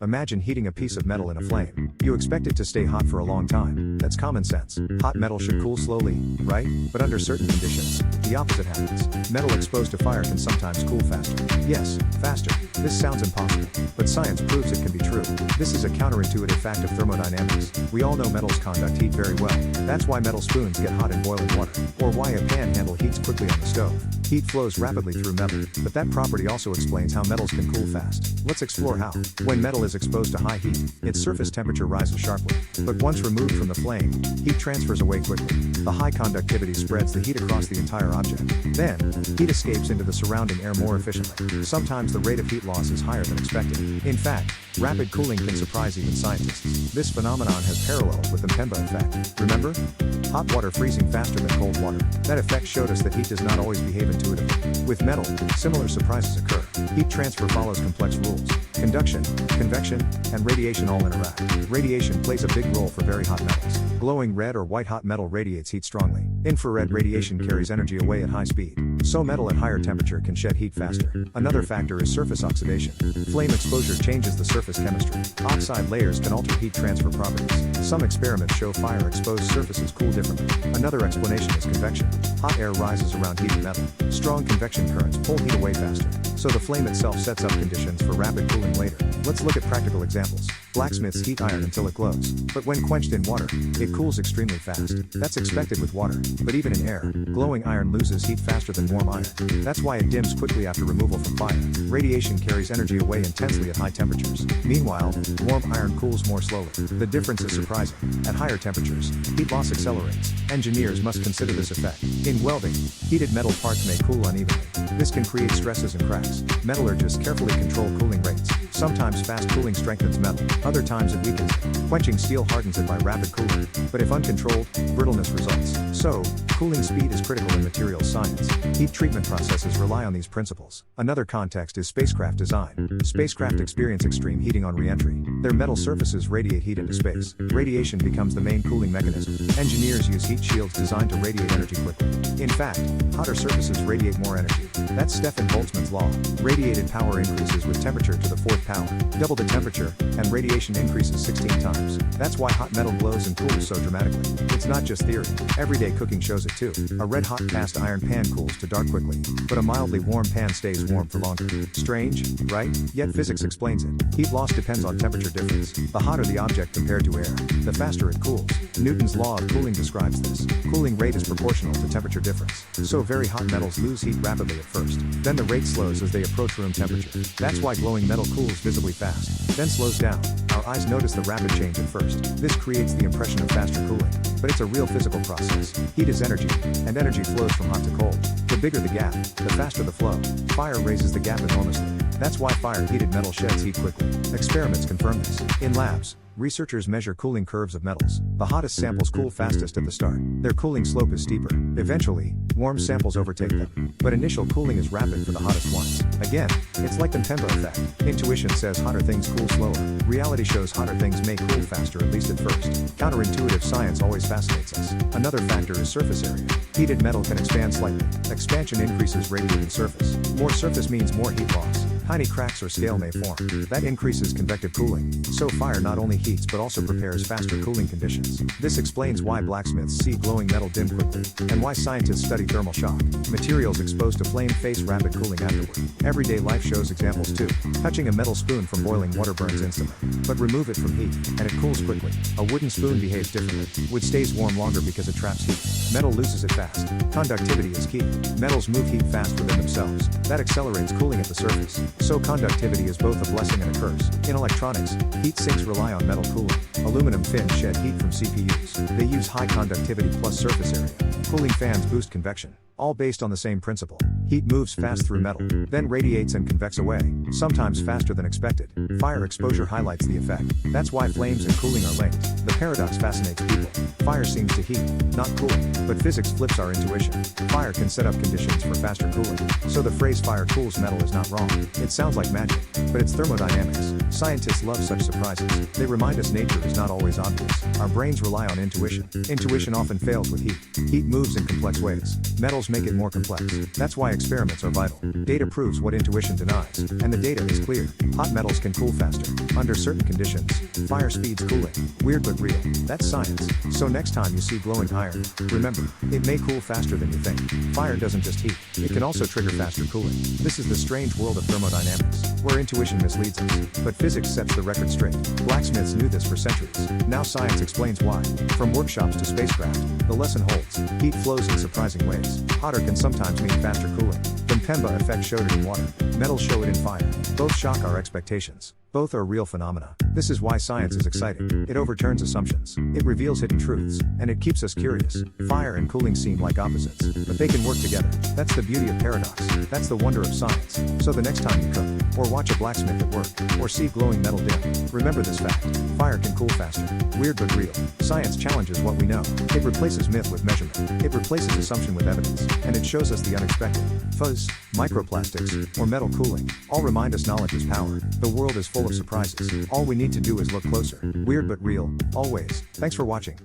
Imagine heating a piece of metal in a flame. You expect it to stay hot for a long time. That's common sense. Hot metal should cool slowly, right? But under certain conditions, the opposite happens. Metal exposed to fire can sometimes cool faster. Yes, faster. This sounds impossible, but science proves it can be true. This is a counterintuitive fact of thermodynamics. We all know metals conduct heat very well. That's why metal spoons get hot in boiling water, or why a pan handle heats quickly on the stove. Heat flows rapidly through metal, but that property also explains how metals can cool fast. Let's explore how. When metal is exposed to high heat, its surface temperature rises sharply. But once removed from the flame, heat transfers away quickly. The high conductivity spreads the heat across the entire object. Then, heat escapes into the surrounding air more efficiently. Sometimes the rate of heat loss is higher than expected. In fact, rapid cooling can surprise even scientists. This phenomenon has parallels with the Mpemba effect. Remember? Hot water freezing faster than cold water. That effect showed us that heat does not always behave intuitively. With metal, similar surprises occur. Heat transfer follows complex rules. Conduction, convection, and radiation all interact. Radiation plays a big role for very hot metals. Glowing red or white hot metal radiates heat strongly. Infrared radiation carries energy away at high speed. So metal at higher temperature can shed heat faster. Another factor is surface oxidation. Flame exposure changes the surface chemistry. Oxide layers can alter heat transfer properties. Some experiments show fire-exposed surfaces cool differently. Another explanation is convection. Hot air rises around heated metal. Strong convection currents pull heat away faster. So the flame itself sets up conditions for rapid cooling later. Let's look at practical examples. Blacksmiths heat iron until it glows. But when quenched in water, it cools extremely fast. That's expected with water. But even in air, glowing iron loses heat faster than warm iron. That's why it dims quickly after removal from fire. Radiation carries energy away intensely at high temperatures. Meanwhile, warm iron cools more slowly. The difference is surprising. At higher temperatures, heat loss accelerates. Engineers must consider this effect. In welding, heated metal parts may cool unevenly. This can create stresses and cracks. Metallurgists carefully control cooling rates. Sometimes fast cooling strengthens metal, other times it weakens it. Quenching steel hardens it by rapid cooling. But if uncontrolled, brittleness results. So, cooling speed is critical in materials science. Heat treatment processes rely on these principles. Another context is spacecraft design. Spacecraft experience extreme heating on re-entry. Their metal surfaces radiate heat into space. Radiation becomes the main cooling mechanism. Engineers use heat shields designed to radiate energy quickly. In fact, hotter surfaces radiate more energy. That's Stefan Boltzmann's law. Radiated power increases with temperature to the fourth power. Double the temperature, and radiation increases 16 times. That's why hot metal glows and cools so dramatically. It's not just theory. Everyday cooking shows it too. A red-hot cast iron pan cools to dark quickly, but a mildly warm pan stays warm for longer. Strange, right? Yet physics explains it. Heat loss depends on temperature difference. The hotter the object compared to air, the faster it cools. Newton's law of cooling describes this. Cooling rate is proportional to temperature difference. So very hot metals lose heat rapidly at first. Then the rate slows as they approach room temperature. That's why glowing metal cools visibly fast, then slows down. Our eyes notice the rapid change at first. This creates the impression of faster cooling. But it's a real physical process. Heat is energy, and energy flows from hot to cold. The bigger the gap, the faster the flow. Fire raises the gap enormously. That's why fire-heated metal sheds heat quickly. Experiments confirm this. In labs, researchers measure cooling curves of metals. The hottest samples cool fastest at the start. Their cooling slope is steeper. Eventually, warm samples overtake them. But initial cooling is rapid for the hottest ones. Again, it's like the Mpemba effect. Intuition says hotter things cool slower. Reality shows hotter things may cool faster, at least at first. Counterintuitive science always fascinates us. Another factor is surface area. Heated metal can expand slightly. Expansion increases radiated surface. More surface means more heat loss. Tiny cracks or scale may form. That increases convective cooling. So fire not only heats but also prepares faster cooling conditions. This explains why blacksmiths see glowing metal dim quickly, and why scientists study thermal shock. Materials exposed to flame face rapid cooling afterward. Everyday life shows examples too. Touching a metal spoon from boiling water burns instantly. But remove it from heat, and it cools quickly. A wooden spoon behaves differently. Wood stays warm longer because it traps heat. Metal loses it fast. Conductivity is key. Metals move heat fast within themselves. That accelerates cooling at the surface. So conductivity is both a blessing and a curse. In electronics, heat sinks rely on metal cooling. Aluminum fins shed heat from CPUs. They use high conductivity plus surface area. Cooling fans boost convection. All based on the same principle. Heat moves fast through metal, then radiates and convects away, sometimes faster than expected. Fire exposure highlights the effect. That's why flames and cooling are linked. The paradox fascinates people. Fire seems to heat, not cool. But physics flips our intuition. Fire can set up conditions for faster cooling. So the phrase fire cools metal is not wrong. It sounds like magic, but it's thermodynamics. Scientists love such surprises. They remind us nature is not always obvious. Our brains rely on intuition. Intuition often fails with heat. Heat moves in complex ways. Metals make it more complex. That's why experiments are vital. Data proves what intuition denies, and the data is clear. Hot metals can cool faster. Under certain conditions, fire speeds cooling. Weird but real. That's science. So next time you see glowing iron, remember, it may cool faster than you think. Fire doesn't just heat, it can also trigger faster cooling. This is the strange world of thermodynamics, where intuition misleads us, but physics sets the record straight. Blacksmiths knew this for centuries. Now science explains why. From workshops to spacecraft, the lesson holds. Heat flows in surprising ways. Hotter can sometimes mean faster cooling. The Pemba effect showed it in water. Metals show it in fire. Both shock our expectations. Both are real phenomena. This is why science is exciting. It overturns assumptions. It reveals hidden truths. And it keeps us curious. Fire and cooling seem like opposites, but they can work together. That's the beauty of paradox. That's the wonder of science. So the next time you cook, or watch a blacksmith at work, or see glowing metal dim, remember this fact. Fire can cool faster. Weird but real. Science challenges what we know. It replaces myth with measurement. It replaces assumption with evidence. And it shows us the unexpected. Fuzz, microplastics, or metal cooling, all remind us knowledge is power. The world is full of surprises. All we need to do is look closer. Weird but real, always. Thanks for watching.